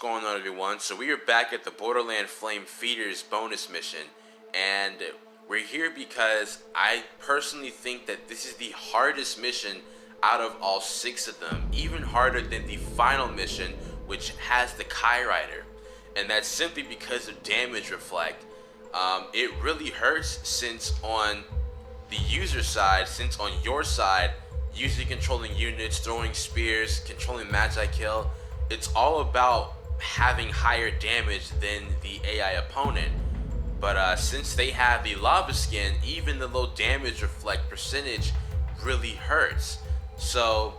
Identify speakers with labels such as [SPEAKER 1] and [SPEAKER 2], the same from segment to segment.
[SPEAKER 1] going on, everyone? So we are back at the Borderland Flame Feeders bonus mission, and we're here because I personally think that this is the hardest mission out of all 6 of them, even harder than the final mission, which has the Kai Rider, and that's simply because of damage reflect. It really hurts since on the user side, since on your side, usually controlling units, throwing spears, controlling Magi Kill, it's all about having higher damage than the AI opponent. But since they have the lava skin, even the low damage reflect percentage really hurts. So,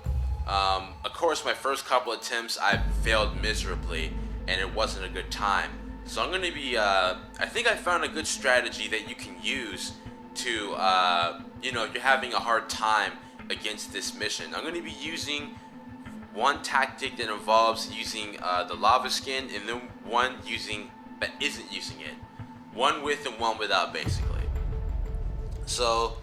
[SPEAKER 1] of course, my first couple attempts I failed miserably, and it wasn't a good time. So I'm gonna be, I think I found a good strategy that you can use to, if you're having a hard time against this mission. I'm gonna be using one tactic that involves using the lava skin, and then one that isn't using it. One with and one without, basically. So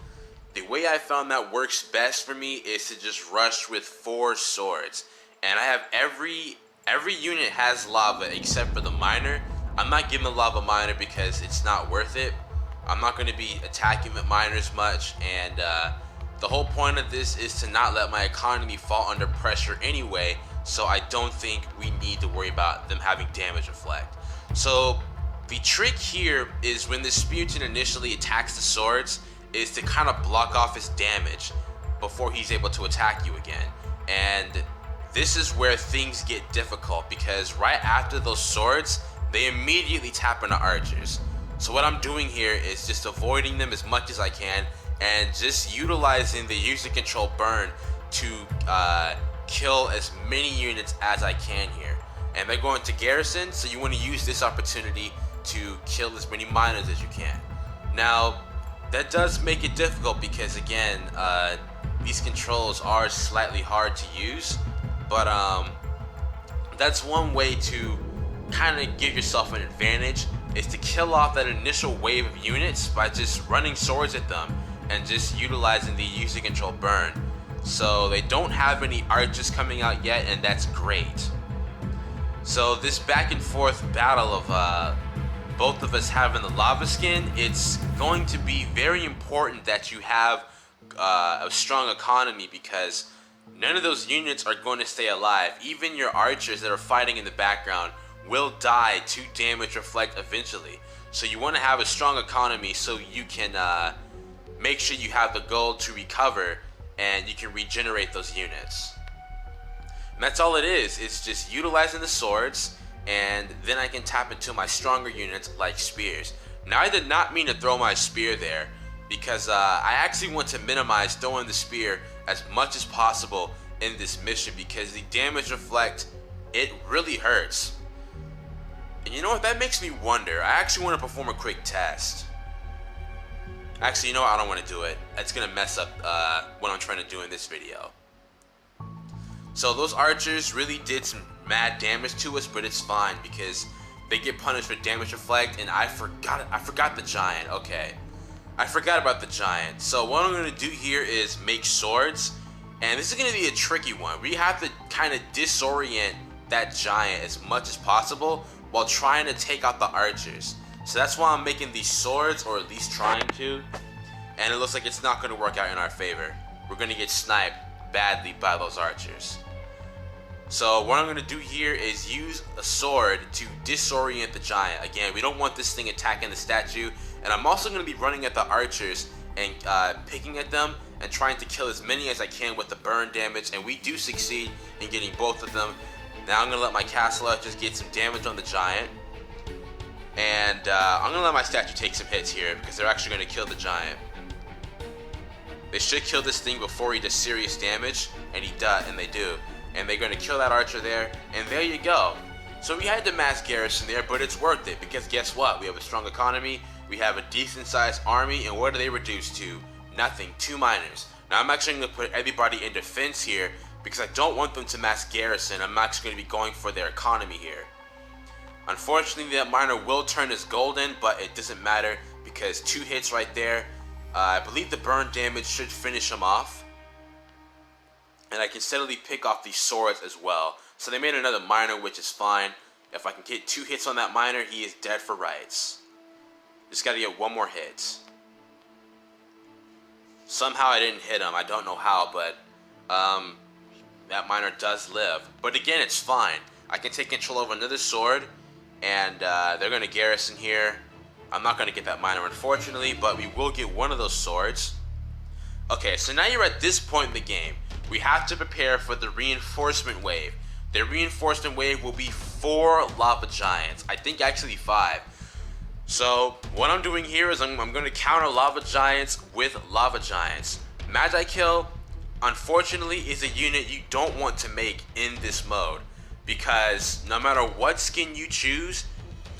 [SPEAKER 1] the way I found that works best for me is to just rush with 4 swords. And I have every unit has lava except for the miner. I'm not giving the lava miner because it's not worth it. I'm not going to be attacking the miners much, and the whole point of this is to not let my economy fall under pressure anyway, so I don't think we need to worry about them having damage reflect. So the trick here is when the Spiriton initially attacks the swords is to kind of block off his damage before he's able to attack you again. And this is where things get difficult, because right after those swords, they immediately tap into archers. So what I'm doing here is just avoiding them as much as I can, and just utilizing the user control burn to kill as many units as I can here. And they're going to garrison, so you want to use this opportunity to kill as many miners as you can. Now, that does make it difficult because, again, these controls are slightly hard to use, but that's one way to kind of give yourself an advantage, is to kill off that initial wave of units by just running swords at them and just utilizing the user control burn. So they don't have any archers coming out yet, and that's great. So this back and forth battle of both of us having the lava skin, it's going to be very important that you have a strong economy, because none of those units are going to stay alive. Even your archers that are fighting in the background will die to damage reflect eventually. So you want to have a strong economy so you can make sure you have the gold to recover and you can regenerate those units. And that's all it is. It's just utilizing the swords, and then I can tap into my stronger units like spears. Now, I did not mean to throw my spear there, because I actually want to minimize throwing the spear as much as possible in this mission, because the damage reflect, it really hurts. And you know what, that makes me wonder. I actually want to perform a quick test. Actually, you know what, I don't want to do it. It's going to mess up what I'm trying to do in this video. So those archers really did some mad damage to us, but it's fine because they get punished for damage reflect, and I forgot the giant. Okay, I forgot about the giant. So what I'm going to do here is make swords, and this is going to be a tricky one. We have to kind of disorient that giant as much as possible while trying to take out the archers. So that's why I'm making these swords, or at least trying to, and it looks like it's not going to work out in our favor. We're going to get sniped badly by those archers. So what I'm going to do here is use a sword to disorient the giant. Again, we don't want this thing attacking the statue, and I'm also going to be running at the archers and picking at them and trying to kill as many as I can with the burn damage, and we do succeed in getting both of them. Now I'm going to let my castle archers get some damage on the giant, and I'm going to let my statue take some hits here because they're actually going to kill the giant. They should kill this thing before he does serious damage, and they do. And they're going to kill that archer there, and there you go. So we had the mass garrison there, but it's worth it, because guess what? We have a strong economy, we have a decent sized army, and what are they reduced to? Nothing. 2 miners. Now I'm actually going to put everybody in defense here, because I don't want them to mass garrison. I'm actually going to be going for their economy here. Unfortunately, that miner will turn his golden, but it doesn't matter, because 2 hits right there. I believe the burn damage should finish him off. And I can steadily pick off these swords as well. So they made another miner, which is fine. If I can get 2 hits on that miner, he is dead for rights. Just gotta get 1 more hit. Somehow I didn't hit him. I don't know how, but that miner does live. But again, it's fine. I can take control of another sword, and they're gonna garrison here. I'm not gonna get that miner, unfortunately, but we will get one of those swords. Okay, so now you're at this point in the game. We have to prepare for the reinforcement wave. The reinforcement wave will be 4 lava giants. I think actually 5. So what I'm doing here is I'm going to counter lava giants with lava giants. Magi Kill, unfortunately, is a unit you don't want to make in this mode, because no matter what skin you choose,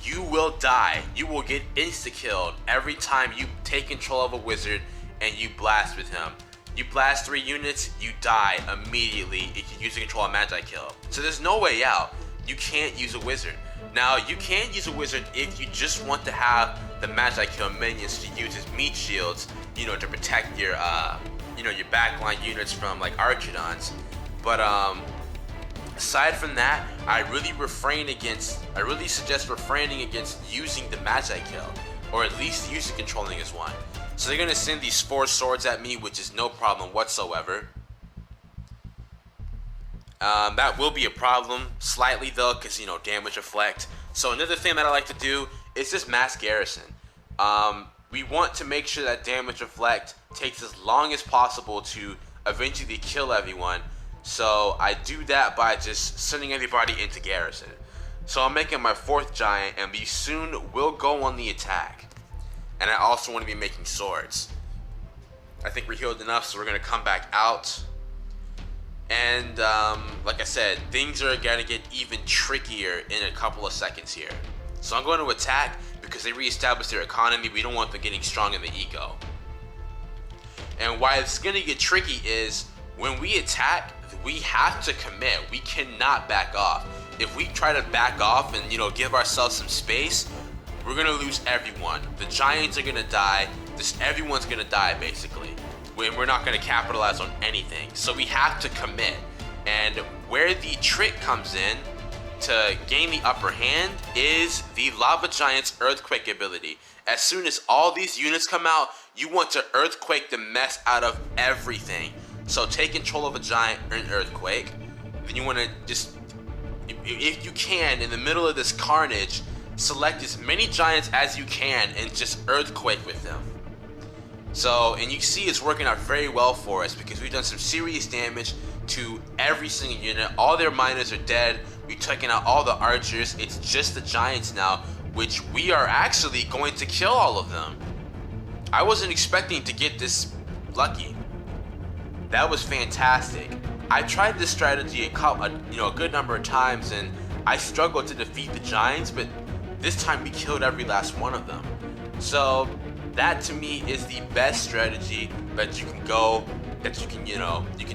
[SPEAKER 1] you will die. You will get insta-killed every time you take control of a wizard and you blast with him. You blast 3 units, you die immediately if you use the control of Magi Kill. So there's no way out. You can't use a wizard. Now, you can use a wizard if you just want to have the Magi Kill minions to use as meat shields, you know, to protect your, you know, your backline units from like Archidons. But aside from that, I really suggest refraining against using the Magi Kill, or at least using controlling as one. So they're gonna send these 4 swords at me, which is no problem whatsoever. That will be a problem slightly though, because, you know, damage reflect. So another thing that I like to do is just mass garrison. We want to make sure that damage reflect takes as long as possible to eventually kill everyone. So I do that by just sending everybody into garrison. So I'm making my 4th giant, and we soon will go on the attack. And I also want to be making swords. I think we're healed enough, so we're going to come back out. And like I said, things are going to get even trickier in a couple of seconds here. So I'm going to attack because they reestablished their economy. We don't want them getting strong in the ego. And why it's going to get tricky is when we attack, we have to commit. We cannot back off. If we try to back off and, you know, give ourselves some space, we're going to lose everyone. The giants are going to die. Everyone's going to die, basically. We're not going to capitalize on anything. So we have to commit. And where the trick comes in to gain the upper hand is the Lava Giant's Earthquake ability. As soon as all these units come out, you want to Earthquake the mess out of everything. So take control of a giant or an Earthquake. Then you want to just, if you can, in the middle of this carnage, select as many giants as you can and just Earthquake with them. So, and you see it's working out very well for us because we've done some serious damage to every single unit. All their miners are dead. We've taken out all the archers. It's just the giants now, which we are actually going to kill all of them. I wasn't expecting to get this lucky. That was fantastic. I tried this strategy a good number of times, and I struggled to defeat the giants, but this time we killed every last one of them. So that to me is the best strategy that you can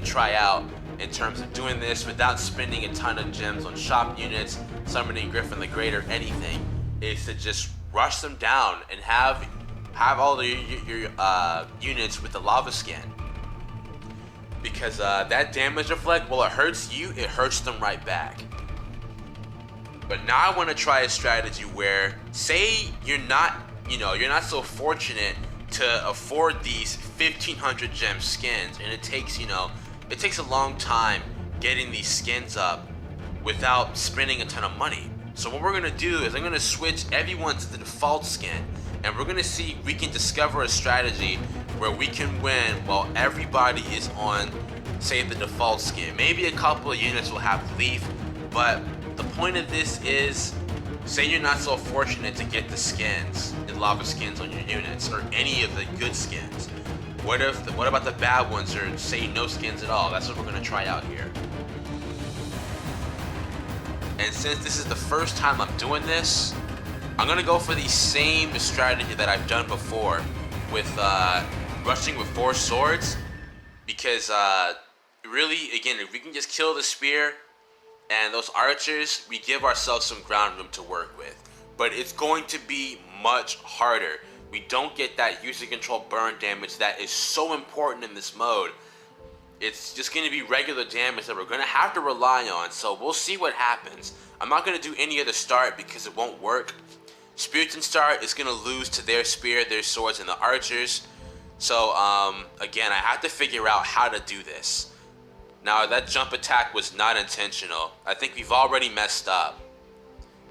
[SPEAKER 1] try out in terms of doing this without spending a ton of gems on shop units, summoning Griffin the Great or anything, is to just rush them down and have all your units with the lava skin. Because that damage reflect, while it hurts you, it hurts them right back. But now I want to try a strategy where, say you're not so fortunate to afford these 1500 gem skins, and it takes a long time getting these skins up without spending a ton of money. So what we're gonna do is I'm gonna switch everyone to the default skin, and we're gonna see if we can discover a strategy where we can win while everybody is on, say, the default skin. Maybe a couple of units will have leaf, but the point of this is, say you're not so fortunate to get the skins, the lava skins on your units, or any of the good skins. What about the bad ones, or say no skins at all? That's what we're gonna try out here. And since this is the first time I'm doing this, I'm gonna go for the same strategy that I've done before with rushing with 4 swords, because really, again, if we can just kill the spear and those archers, we give ourselves some ground room to work with. But it's going to be much harder. We don't get that user control burn damage that is so important in this mode. it's just going to be regular damage that we're going to have to rely on. So we'll see what happens. I'm not going to do any other start because it won't work. Spiriton start is going to lose to their spear, their swords, and the archers. So again, I have to figure out how to do this. Now that jump attack was not intentional. I think we've already messed up,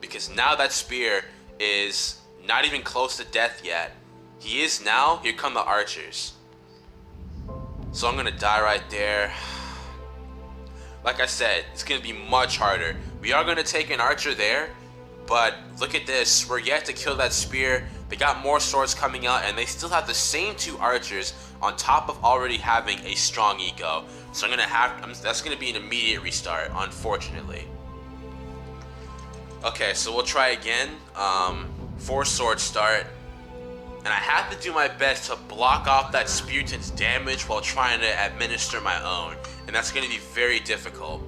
[SPEAKER 1] because now that spear is not even close to death yet. He is now. Here come the archers. So I'm gonna die right there. Like I said, it's gonna be much harder. We are gonna take an archer there, but look at this. We're yet to kill that spear. They got more swords coming out, and they still have the same 2 archers on top of already having a strong eco. So I'm gonna have, that's gonna be an immediate restart, unfortunately. Okay, so we'll try again. 4 sword start. And I have to do my best to block off that Spiriton's damage while trying to administer my own. And that's going to be very difficult.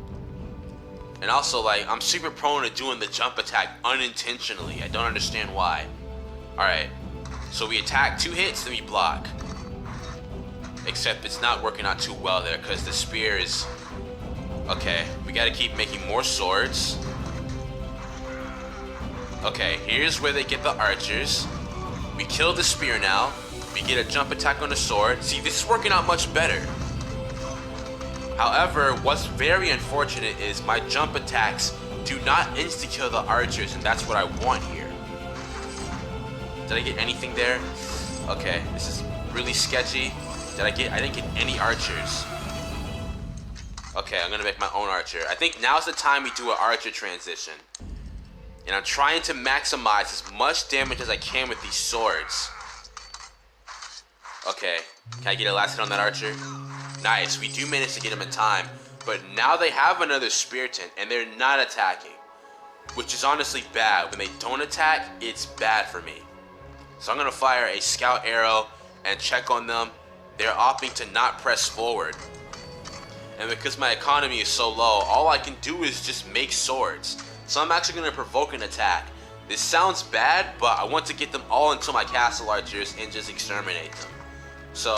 [SPEAKER 1] And also, like, I'm super prone to doing the jump attack unintentionally. I don't understand why. Alright, so we attack 2 hits, then we block. Except it's not working out too well there, because the spear is... Okay, we got to keep making more swords. Okay, here's where they get the archers. We kill the spear now. We get a jump attack on the sword. See, this is working out much better. However, what's very unfortunate is my jump attacks do not insta-kill the archers, and that's what I want here. Did I get anything there? Okay, this is really sketchy. I didn't get any archers. Okay, I'm gonna make my own archer. I think now's the time we do an archer transition. And I'm trying to maximize as much damage as I can with these swords. Okay, can I get a last hit on that archer? Nice, we do manage to get him in time. But now they have another Spiriton, and they're not attacking. Which is honestly bad. When they don't attack, it's bad for me. So I'm going to fire a scout arrow and check on them. They're opting to not press forward. And because my economy is so low, all I can do is just make swords. So I'm actually going to provoke an attack. This sounds bad, but I want to get them all into my castle archers and just exterminate them. So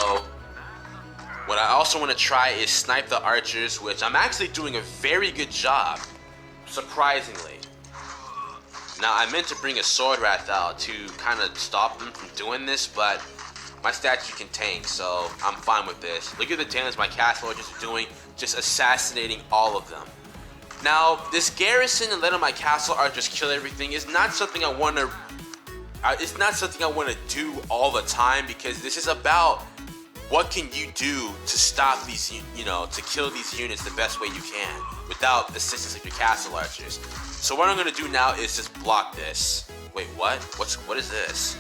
[SPEAKER 1] what I also want to try is snipe the archers, which I'm actually doing a very good job, surprisingly. Now I meant to bring a sword wrath out to kind of stop them from doing this, but my statue can tank, so I'm fine with this. Look at the damage my castle archers are doing, just assassinating all of them. Now, this garrison and letting my castle archers kill everything is not something I want to. It's not something I want to do all the time, because this is about what can you do to stop these, to kill these units the best way you can without the assistance of your castle archers. So what I'm gonna do now is just block this. Wait, what? What is this?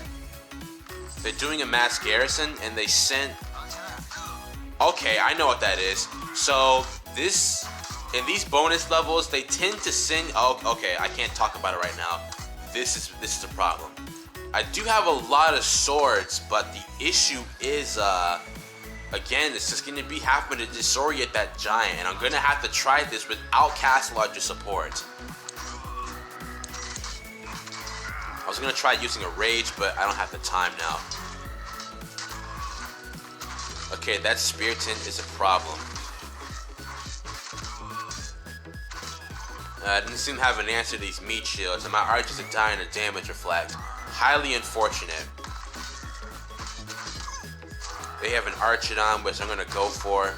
[SPEAKER 1] They're doing a mass garrison, and they sent. Okay, I know what that is. So this. In these bonus levels, they tend to send. Oh, okay, I can't talk about it right now. This is a problem. I do have a lot of swords, but the issue is, again, it's just gonna be having to disorient that giant, and I'm gonna have to try this without castle archer support. I was gonna try using a rage, but I don't have the time now. Okay, that Spiriton is a problem. I didn't seem to have an answer to these meat shields, and my archers are dying to damage reflect. Highly unfortunate. They have an Archidon, which I'm going to go for.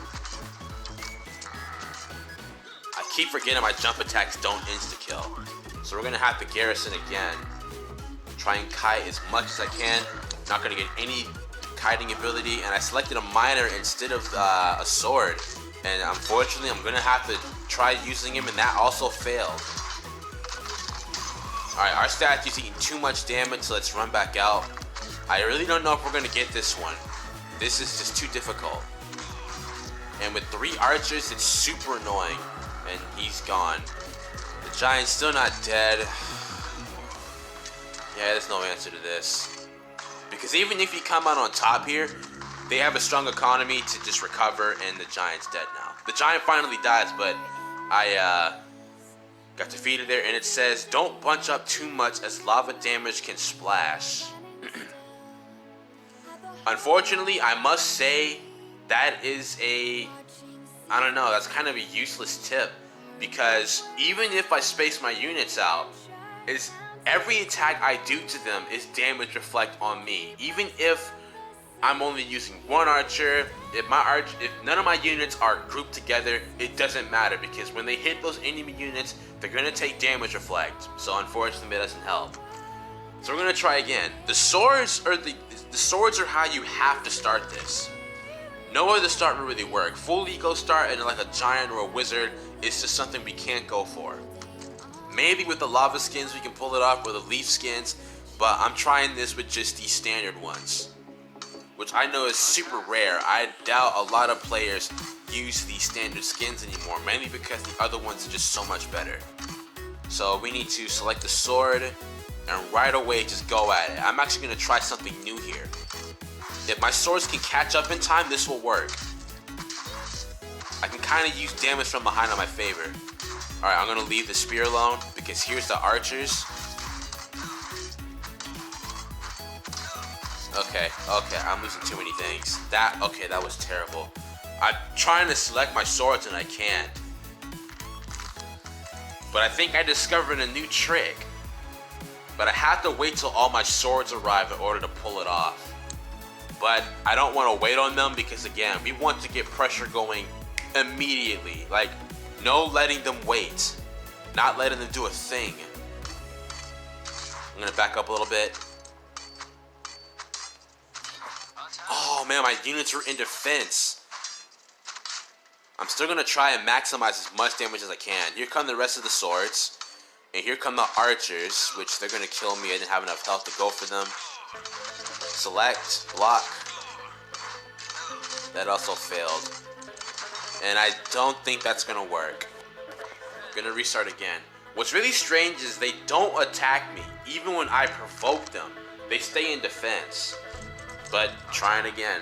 [SPEAKER 1] I keep forgetting my jump attacks don't insta-kill. So we're going to have to garrison again. Try and kite as much as I can. Not going to get any kiting ability, and I selected a miner instead of a sword. And unfortunately, I'm going to have to try using him, and that also failed. Alright, our statue's eating too much damage, so let's run back out. I really don't know if we're going to get this one. This is just too difficult. And with 3 archers, it's super annoying. And he's gone. The giant's still not dead. Yeah, there's no answer to this. Because even if you come out on top here, they have a strong economy to just recover, and the giant's dead now. The giant finally dies, but I got defeated there, and it says, don't bunch up too much as lava damage can splash. Unfortunately, I must say that is a I don't know, that's kind of a useless tip, because even if I space my units out, is every attack I do to them is damage reflect on me. Even if I'm only using one archer, if none of my units are grouped together, it doesn't matter, because when they hit those enemy units, they're gonna take damage reflect. So unfortunately, it doesn't help. So we're gonna try again. The swords are how you have to start this. No other start will really work. Full eco start and like a giant or a wizard is just something we can't go for. Maybe with the lava skins we can pull it off, or the leaf skins, but I'm trying this with just these standard ones, which I know is super rare. I doubt a lot of players use these standard skins anymore, mainly because the other ones are just so much better. So we need to select the sword and right away just go at it. I'm actually going to try something new here. If my swords can catch up in time, this will work. I can kind of use damage from behind on my favor. Alright, I'm going to leave the spear alone, because here's the archers. Okay, I'm losing too many things. That was terrible. I'm trying to select my swords and I can't. But I think I discovered a new trick. But I have to wait till all my swords arrive in order to pull it off. But I don't want to wait on them, because again, we want to get pressure going immediately. Like, no letting them wait. Not letting them do a thing. I'm going to back up a little bit. Oh man, my units are in defense. I'm still going to try and maximize as much damage as I can. Here come the rest of the swords. And here come the archers, which they're going to kill me. I didn't have enough health to go for them. Select, block. That also failed. And I don't think that's going to work. I'm going to restart again. What's really strange is they don't attack me. Even when I provoke them, they stay in defense. But trying again.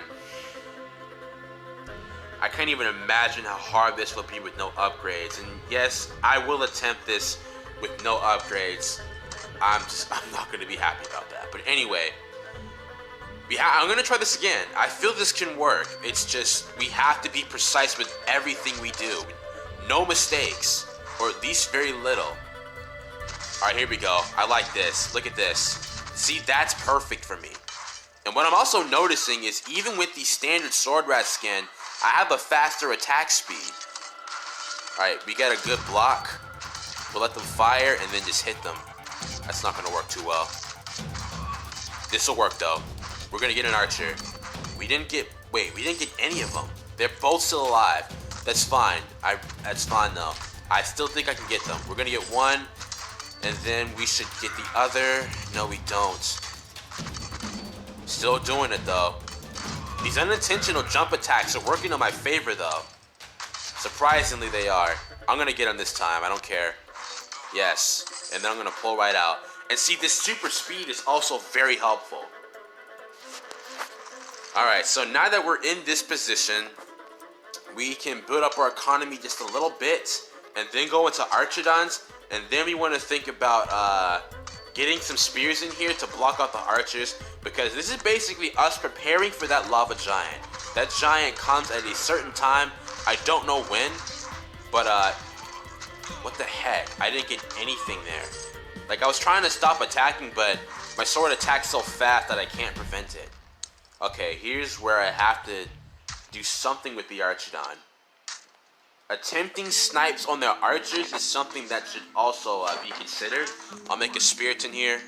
[SPEAKER 1] I can't even imagine how hard this will be with no upgrades. And yes, I will attempt this with no upgrades. I'm not going to be happy about that. But anyway, I'm going to try this again. I feel this can work. It's just we have to be precise with everything we do. No mistakes, or at least very little. Alright, here we go. I like this. Look at this. See, that's perfect for me. And what I'm also noticing is even with the standard sword rat skin, I have a faster attack speed. Alright, we got a good block. We'll let them fire and then just hit them. That's not going to work too well. This will work though. We're going to get an archer. We didn't get any of them. They're both still alive. That's fine. That's fine though. I still think I can get them. We're going to get one, and then we should get the other. No, we don't. Still doing it though. These unintentional jump attacks are working in my favor though. Surprisingly they are. I'm gonna get them this time, I don't care. Yes, and then I'm gonna pull right out. And see, this super speed is also very helpful. Alright, so now that we're in this position, we can build up our economy just a little bit, and then go into Archidons, and then we want to think about getting some spears in here to block out the archers, because this is basically us preparing for that lava giant. That giant comes at a certain time. I don't know when, but what the heck? I didn't get anything there. Like, I was trying to stop attacking, but my sword attacks so fast that I can't prevent it. Okay, here's where I have to do something with the Archidon. Attempting snipes on their archers is something that should also be considered. I'll make a Spiriton here.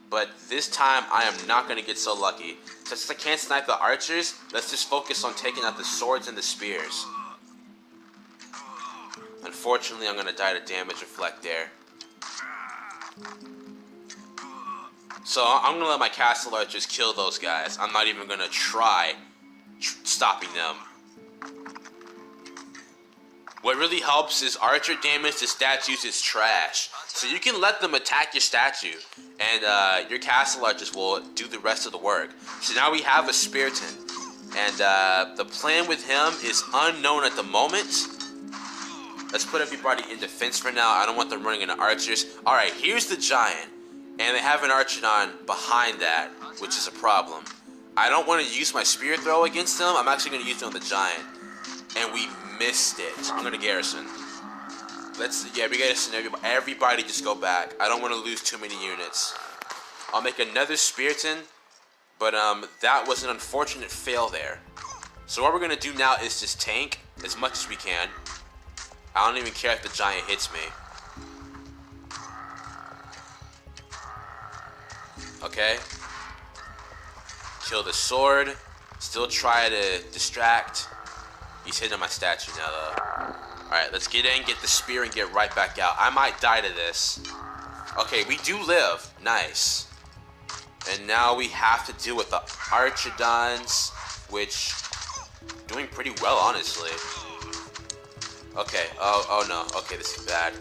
[SPEAKER 1] But this time, I am not going to get so lucky. Since I can't snipe the archers, let's just focus on taking out the swords and the spears. Unfortunately, I'm going to die to damage reflect there. So I'm going to let my castle archers kill those guys. I'm not even going to try stopping them. What really helps is archer damage to statues is trash. So you can let them attack your statue, and your castle archers will do the rest of the work. So now we have a Spiriton, and the plan with him is unknown at the moment. Let's put everybody in defense for now. I don't want them running into archers. Alright, here's the giant, and they have an Archidon behind that, which is a problem. I don't want to use my spear throw against them. I'm actually going to use it on the giant. and we missed it. I'm gonna garrison. We gotta send everybody just go back. I don't want to lose too many units. I'll make another Spiriton, but that was an unfortunate fail there. So what we're gonna do now is just tank as much as we can. I don't even care if the giant hits me. Okay. Kill the sword. Still try to distract. He's hitting my statue now though. Alright, let's get in, get the spear, and get right back out. I might die to this. Okay, we do live. Nice. And now we have to deal with the Archidons, which doing pretty well, honestly. Okay, oh no. Okay, this is bad.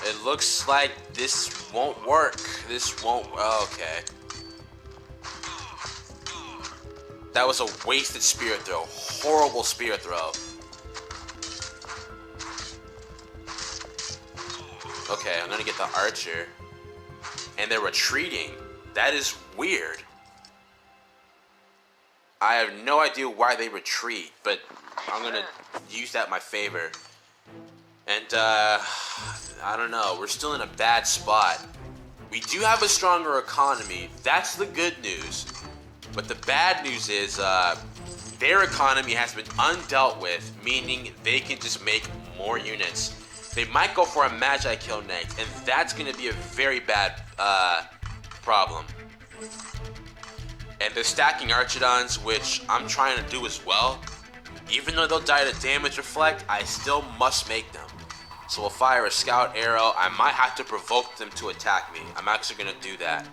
[SPEAKER 1] It looks like this won't work. This won't, okay. That was a wasted spear throw. Horrible spear throw. Okay, I'm gonna get the archer. And they're retreating. That is weird. I have no idea why they retreat, but I'm gonna use that in my favor. And, I don't know. We're still in a bad spot. We do have a stronger economy. That's the good news. But the bad news is their economy has been undealt with, meaning they can just make more units. They might go for a Magi kill next, and that's going to be a very bad problem. And they're stacking Archidons, which I'm trying to do as well. Even though they'll die to damage reflect, I still must make them. So we'll fire a scout arrow. I might have to provoke them to attack me. I'm actually going to do that.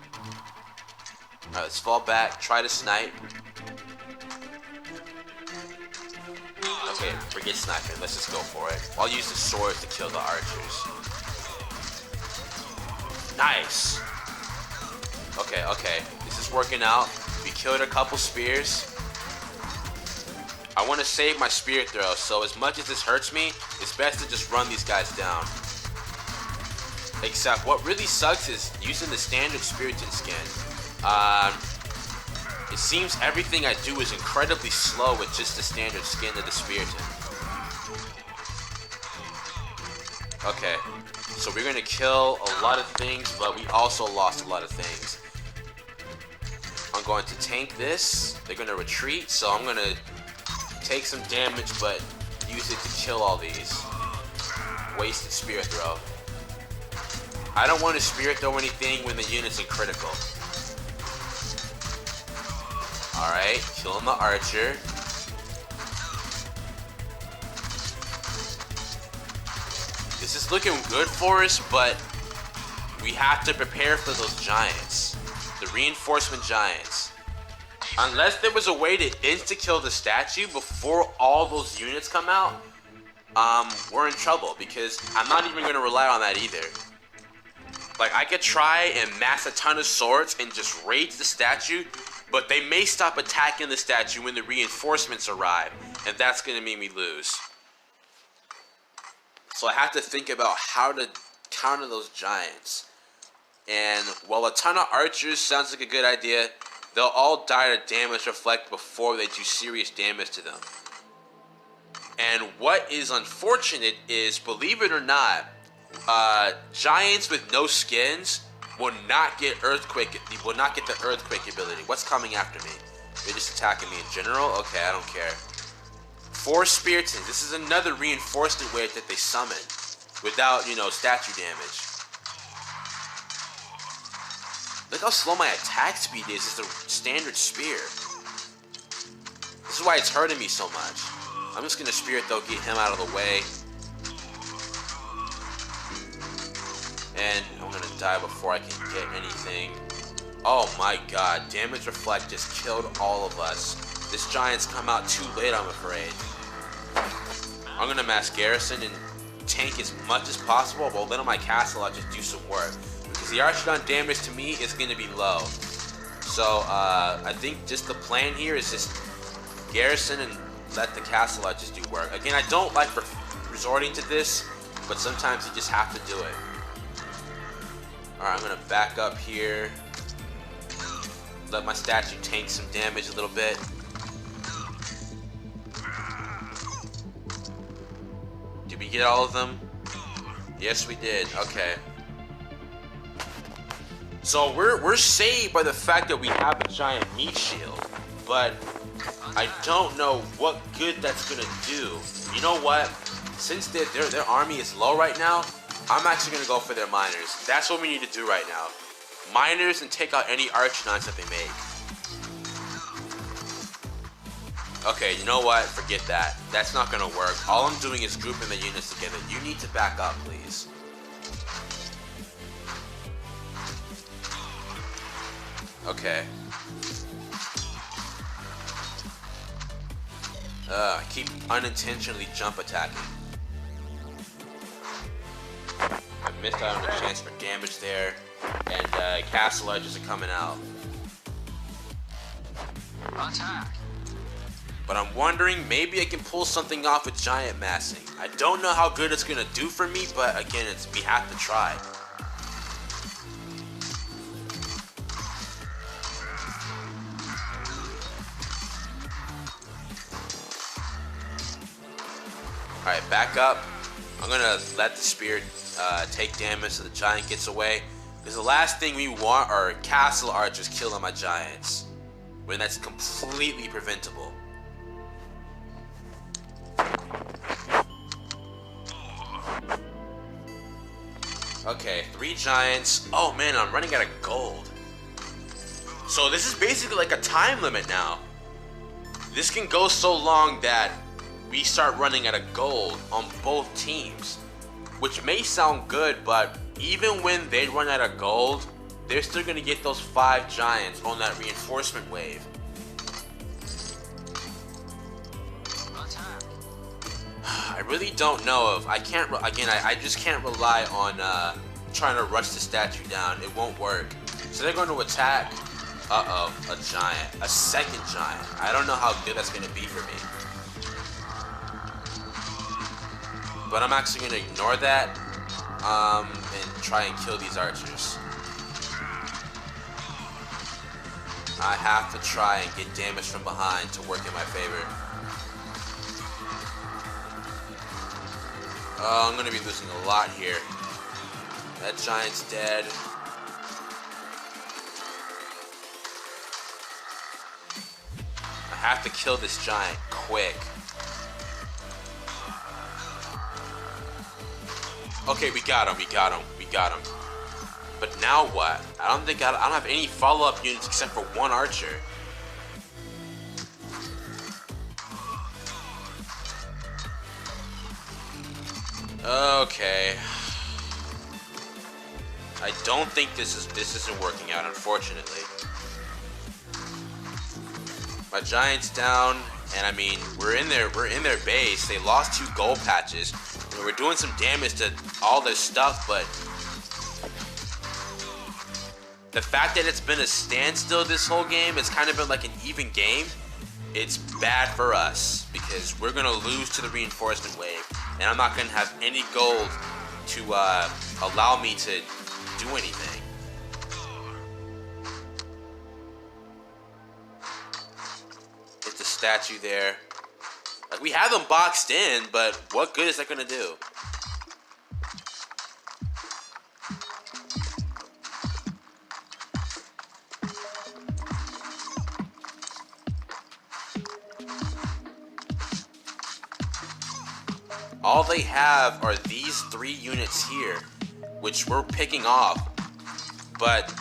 [SPEAKER 1] Alright, let's fall back, try to snipe. Okay, forget sniping, let's just go for it. I'll use the swords to kill the archers. Nice! Okay, this is working out. We killed a couple spears. I want to save my spear throw, so as much as this hurts me, it's best to just run these guys down. Except, what really sucks is using the standard Spiriton skin. It seems everything I do is incredibly slow with just the standard skin of the Spiriton. Okay, so we're gonna kill a lot of things, but we also lost a lot of things. I'm going to tank this. They're gonna retreat, so I'm gonna take some damage, but use it to kill all these. Wasted spear throw. I don't want to spear throw anything when the unit's in critical. Alright, killing the archer. This is looking good for us, but we have to prepare for those giants. The reinforcement giants. Unless there was a way to insta-kill the statue before all those units come out, we're in trouble, because I'm not even going to rely on that either. Like, I could try and mass a ton of swords and just rage the statue, but they may stop attacking the statue when the reinforcements arrive, and that's going to mean we lose. So I have to think about how to counter those giants. And while a ton of archers sounds like a good idea, they'll all die to damage reflect before they do serious damage to them. And what is unfortunate is, believe it or not, giants with no skins will not get earthquake. Will not get the earthquake ability. What's coming after me? They're just attacking me in general. Okay, I don't care. 4 Spiritons. This is another reinforcement wave that they summon without, statue damage. Look how slow my attack speed is. It's the standard spear. This is why it's hurting me so much. I'm just gonna spear it though, get him out of the way. And I'm gonna die before I can get anything. Oh my god, damage reflect just killed all of us. This giant's come out too late, I'm afraid. I'm gonna mass garrison and tank as much as possible, but then on my castle I'll just do some work. Because the Archidon damage to me is gonna be low. So I think just the plan here is just garrison and let the castle out just do work. Again, I don't like resorting to this, but sometimes you just have to do it. Alright, I'm gonna back up here. let my statue tank some damage a little bit. Did we get all of them? Yes, we did. Okay. So we're saved by the fact that we have a giant meat shield, but I don't know what good that's gonna do. You know what? Since their army is low right now, I'm actually gonna go for their miners. That's what we need to do right now. Miners and take out any Archidons that they make. Okay, you know what? Forget that. That's not gonna work. All I'm doing is grouping the units together. You need to back up, please. Okay. I keep unintentionally jump attacking. I missed out on a chance for damage there, and castle archers are coming out.
[SPEAKER 2] Attack.
[SPEAKER 1] But I'm wondering, maybe I can pull something off with giant massing. I don't know how good it's gonna do for me, but again, we have to try. Alright, back up. I'm gonna let the spear take damage so the giant gets away. Because the last thing we want are castle archers killing my giants, when that's completely preventable. Okay, 3 giants. Oh man, I'm running out of gold. So this is basically like a time limit now. This can go so long that we start running out of gold on both teams, which may sound good, but even when they run out of gold, they're still gonna get those 5 giants on that reinforcement wave. I really don't know if I can't. Again, I just can't rely on trying to rush the statue down. It won't work. So they're going to attack. Uh-oh, a giant, a second giant. I don't know how good that's gonna be for me. But I'm actually going to ignore that and try and kill these archers. I have to try and get damage from behind to work in my favor. Oh, I'm going to be losing a lot here. That giant's dead. I have to kill this giant quick. Okay, we got him, we got him, we got him. But now what? I don't have any follow-up units except for 1 archer. Okay. I don't think this isn't working out, unfortunately. My giant's down, and I mean, we're in their base. They lost 2 gold patches. We're doing some damage to all their stuff, but the fact that it's been a standstill this whole game, it's kind of been like an even game. It's bad for us because we're gonna lose to the reinforcement wave, and I'm not gonna have any gold to allow me to do anything. Get the statue there. Like, we have them boxed in, but what good is that gonna do? All they have are these 3 units here, which we're picking off, but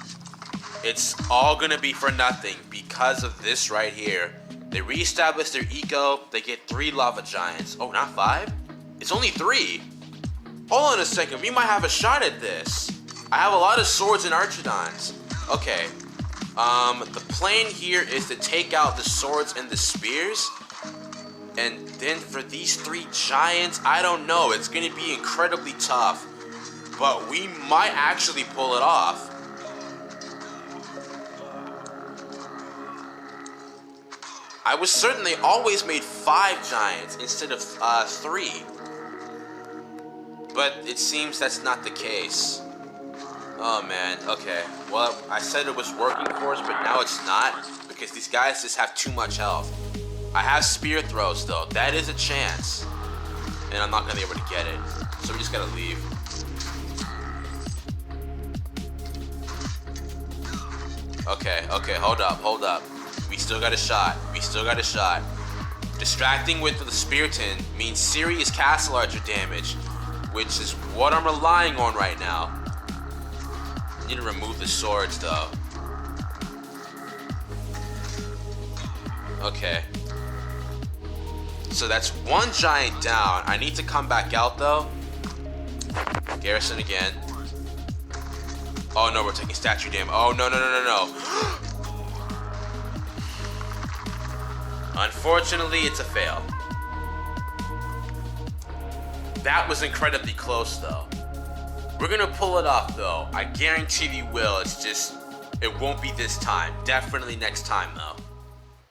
[SPEAKER 1] it's all gonna be for nothing because of this right here. They reestablish their eco, they get 3 lava giants. Oh, not 5? It's only 3. Hold on a second, we might have a shot at this. I have a lot of swords and archidons. Okay, the plan here is to take out the swords and the spears. And then for these 3 giants, I don't know, it's gonna be incredibly tough. But we might actually pull it off. I was certain they always made 5 giants instead of 3. But it seems that's not the case. Oh man, okay. Well, I said it was working for us, but now it's not because these guys just have too much health. I have spear throws though. That is a chance. And I'm not gonna be able to get it. So we just gotta leave. Okay, hold up. We still got a shot. Distracting with the Spearton means serious castle archer damage, which is what I'm relying on right now. I need to remove the swords though. Okay. So that's one giant down. I need to come back out though. Garrison again. Oh no, we're taking statue damage. Oh no. Unfortunately, it's a fail. That was incredibly close though. We're gonna pull it off though. I guarantee we will. It's just, it won't be this time. Definitely next time though.